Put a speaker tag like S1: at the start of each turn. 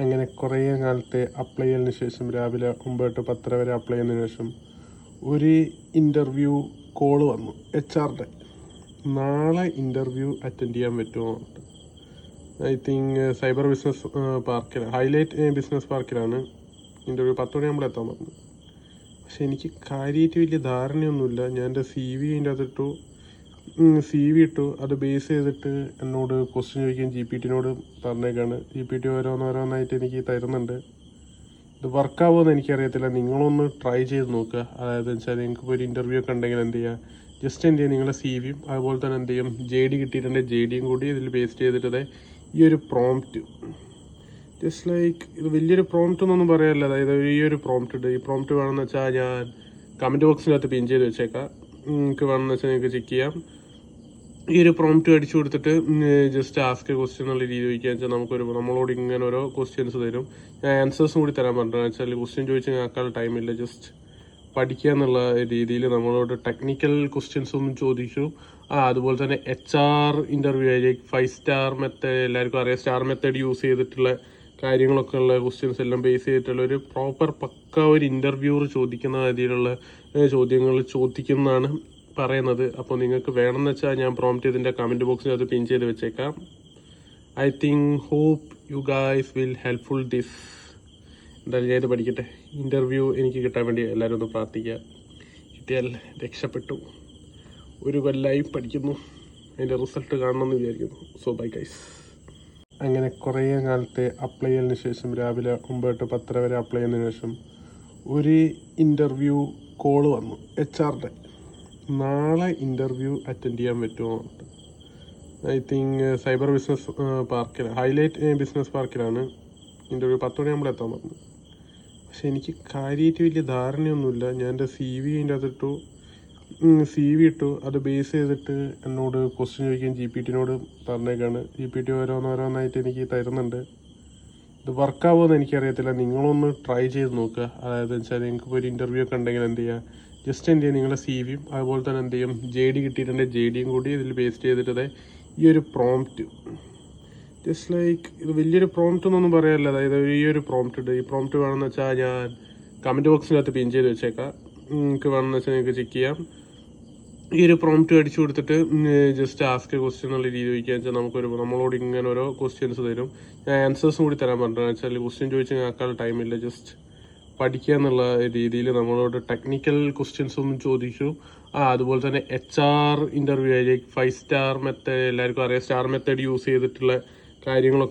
S1: അങ്ങനെ കുറേ കാലത്തെ അപ്ലൈ ചെയ്തതിന് ശേഷം രാവിലെ 9 to 10 വരെ അപ്ലൈ ചെയ്തതിന് ശേഷം ഒരു ഇൻ്റർവ്യൂ കോള് വന്നു HR-ടെ. നാളെ ഇൻ്റർവ്യൂ അറ്റൻഡ് ചെയ്യാൻ പറ്റുമോ? ഐ തിങ്ക് സൈബർ ബിസിനസ് പാർക്കിലാണ്, ഹൈലൈറ്റ് ബിസിനസ് പാർക്കിലാണ് ഇൻ്റർവ്യൂ. 10 മണിയാകുമ്പോൾ എത്താൻ പറഞ്ഞു. പക്ഷെ എനിക്ക് കാര്യമായിട്ട് വലിയ ധാരണയൊന്നുമില്ല. ഞാൻ എൻ്റെ CV അതിൻ്റെ അകത്തിട്ടു, CV ഇട്ടു. അത് ബേസ് ചെയ്തിട്ട് എന്നോട് ക്വസ്റ്റ്യൻ ചോദിക്കാൻ GPT-നോട് പറഞ്ഞേക്കാണ്. GPT ഓരോന്നോരോന്നായിട്ട് എനിക്ക് തരുന്നുണ്ട്. ഇത് വർക്കാവുമെന്ന് എനിക്കറിയത്തില്ല. നിങ്ങളൊന്ന് ട്രൈ ചെയ്ത് നോക്കുക. അതായത് വെച്ചാൽ നിങ്ങൾക്ക് ഇപ്പോൾ ഒരു ഇൻ്റർവ്യൂ ഒക്കെ ഉണ്ടെങ്കിൽ എന്ത് ചെയ്യുക, ജസ്റ്റ് എന്ത് ചെയ്യുക, നിങ്ങളുടെ CV-യും അതുപോലെ തന്നെ എന്ത് ചെയ്യും, JD കിട്ടിയിട്ടുണ്ട്, JD-യും കൂടി ഇതിൽ ബേസ് ചെയ്തിട്ട് ഈ ഒരു പ്രോംപ്റ്റ്, ജസ്റ്റ് ലൈക്ക് ഇത് വലിയൊരു പ്രോംപ്റ്റ് എന്നൊന്നും പറയാനില്ല. അതായത് ഈ ഒരു പ്രോംപ്റ്റ് ഉണ്ട്. ഈ പ്രോംപ്റ്റ് വേണമെന്ന് വെച്ചാൽ ഞാൻ കമൻറ്റ് ബോക്സിനകത്ത് പിൻ ചെയ്ത് വെച്ചേക്കാം. നിങ്ങൾക്ക് വേണമെന്ന് വെച്ചാൽ നിങ്ങൾക്ക് ചെക്ക് ചെയ്യാം. ഈ ഒരു പ്രോംപ്റ്റ് അടിച്ചു കൊടുത്തിട്ട് ജസ്റ്റ് ആസ്ക് ക്വസ്റ്റ്യൻ എന്നുള്ള രീതി ചോദിക്കുക വെച്ചാൽ നമ്മളോട് ഇങ്ങനെ ഓരോ ക്വസ്റ്റ്യൻസ് തരും. ഞാൻ ആൻസേഴ്സും കൂടി തരാൻ പറഞ്ഞത് വെച്ചാൽ ക്വസ്റ്റ്യൻ ചോദിച്ചാൽ ഞങ്ങൾക്കാൾ ടൈമില്ല, ജസ്റ്റ് പഠിക്കുക എന്നുള്ള രീതിയിൽ നമ്മളോട് ടെക്നിക്കൽ ക്വസ്റ്റ്യൻസ് ഒന്നും ചോദിച്ചു. അതുപോലെ തന്നെ HR ഇൻ്റർവ്യൂ ആയിരിക്കും. 5 സ്റ്റാർ മെത്തേഡ് എല്ലാവർക്കും അറിയാം. സ്റ്റാർ മെത്തേഡ് യൂസ് ചെയ്തിട്ടുള്ള കാര്യങ്ങളൊക്കെ ഉള്ള ക്വസ്റ്റ്യൻസ് എല്ലാം ബേസ് ചെയ്തിട്ടുള്ള ഒരു പ്രോപ്പർ പക്ക ഒരു ഇൻ്റർവ്യൂവർ ചോദിക്കുന്ന രീതിയിലുള്ള ചോദ്യങ്ങൾ ചോദിക്കുന്നതാണ് പറയുന്നത്. അപ്പോൾ നിങ്ങൾക്ക് വേണമെന്ന് വെച്ചാൽ ഞാൻ പ്രോംപ്റ്റ് ഇതിൻ്റെ കമൻറ്റ് ബോക്സിൽ അത് പിൻ ചെയ്ത് വെച്ചേക്കാം. I think hope you guys will helpful this. എന്തായാലും ഞാൻ ഇത് പഠിക്കട്ടെ. ഇൻ്റർവ്യൂ എനിക്ക് കിട്ടാൻ വേണ്ടി എല്ലാവരും ഒന്ന് പ്രാർത്ഥിക്കുക. കിട്ടിയാൽ രക്ഷപ്പെട്ടു. ഒരു കൊല്ലമായി പഠിക്കുന്നു, അതിൻ്റെ റിസൾട്ട് കാണണമെന്ന് വിചാരിക്കുന്നു. So bye guys. അങ്ങനെ കുറേ കാലത്തെ അപ്ലൈ ചെയ്തതിന് ശേഷം രാവിലെ 9 to 10 വരെ അപ്ലൈ ചെയ്തതിന് ശേഷം ഒരു ഇൻ്റർവ്യൂ കോള് വന്നു HR-ടെ. നാളെ ഇൻ്റർവ്യൂ അറ്റൻഡ് ചെയ്യാൻ പറ്റുമോ? ഐ തിങ്ക് സൈബർ ബിസിനസ് പാർക്കിലാണ്, ഹൈലൈറ്റ് ബിസിനസ് പാർക്കിലാണ് ഇൻ്റർവ്യൂ. 10 മണിയാകുമ്പോൾ എത്താൻ പറഞ്ഞു. പക്ഷെ എനിക്ക് കാര്യമായിട്ട് വലിയ ധാരണയൊന്നുമില്ല. ഞാൻ എൻ്റെ CV അതിൻ്റെ അകത്തിട്ടു, CV ഇട്ടു. അത് ബേസ് ചെയ്തിട്ട് എന്നോട് ക്വസ്റ്റ്യൻ ചോദിക്കാൻ GPT-നോട് പറഞ്ഞേക്കാണ്. GPT ഓരോന്നോരോന്നായിട്ട് എനിക്ക് തരുന്നുണ്ട്. ഇത് വർക്കാവുമെന്ന് എനിക്കറിയത്തില്ല. നിങ്ങളൊന്ന് ട്രൈ ചെയ്ത് നോക്കുക. അതായത് വെച്ചാൽ നിങ്ങൾക്ക് ഇപ്പോൾ ഒരു ഇൻ്റർവ്യൂ ഒക്കെ ഉണ്ടെങ്കിൽ എന്ത് ചെയ്യുക, ജസ്റ്റ് എന്ത് ചെയ്യുക, നിങ്ങളുടെ CV-യും അതുപോലെ തന്നെ എന്ത് ചെയ്യും, JD കിട്ടിയിട്ടുണ്ട്, JD-യും കൂടി ഇതിൽ ബേസ് ചെയ്തിട്ട് ഈ ഒരു പ്രോംപ്റ്റ്, ജസ്റ്റ് ലൈക്ക് ഇത് വലിയൊരു പ്രോംപ്റ്റ് എന്നൊന്നും പറയാനില്ല. അതായത് ഈ ഒരു പ്രോംപ്റ്റ് ഉണ്ട്. ഈ പ്രോംപ്റ്റ് വേണമെന്ന് വെച്ചാൽ ഞാൻ കമൻറ്റ് ബോക്സിനകത്ത് പിൻ ചെയ്ത് വെച്ചേക്കാം. നിങ്ങൾക്ക് വേണമെന്ന് വെച്ചാൽ നിങ്ങൾക്ക് ചെക്ക് ചെയ്യാം. ഈ ഒരു പ്രോംപ്റ്റ് അടിച്ചു കൊടുത്തിട്ട് ജസ്റ്റ് ആസ്ക് ക്വസ്റ്റ്യൻ എന്നുള്ള രീതി ചോദിക്കുക വെച്ചാൽ നമ്മളോട് ഇങ്ങനെ ഓരോ ക്വസ്റ്റ്യൻസ് തരും. ഞാൻ ആൻസേഴ്സും കൂടി തരാൻ പറഞ്ഞത് വെച്ചാൽ ക്വസ്റ്റ്യൻ ചോദിച്ചാൽ ഞങ്ങൾക്കാൾ ടൈമില്ല, ജസ്റ്റ് പഠിക്കുക എന്നുള്ള രീതിയിൽ നമ്മളോട് ടെക്നിക്കൽ ക്വസ്റ്റ്യൻസ് ഒന്നും ചോദിച്ചു. അതുപോലെ തന്നെ HR ഇൻ്റർവ്യൂ ആയിരിക്കും. 5 സ്റ്റാർ മെത്തേഡ് എല്ലാവർക്കും അറിയാം. സ്റ്റാർ മെത്തേഡ് യൂസ് ചെയ്തിട്ടുള്ള കാര്യങ്ങളൊക്കെ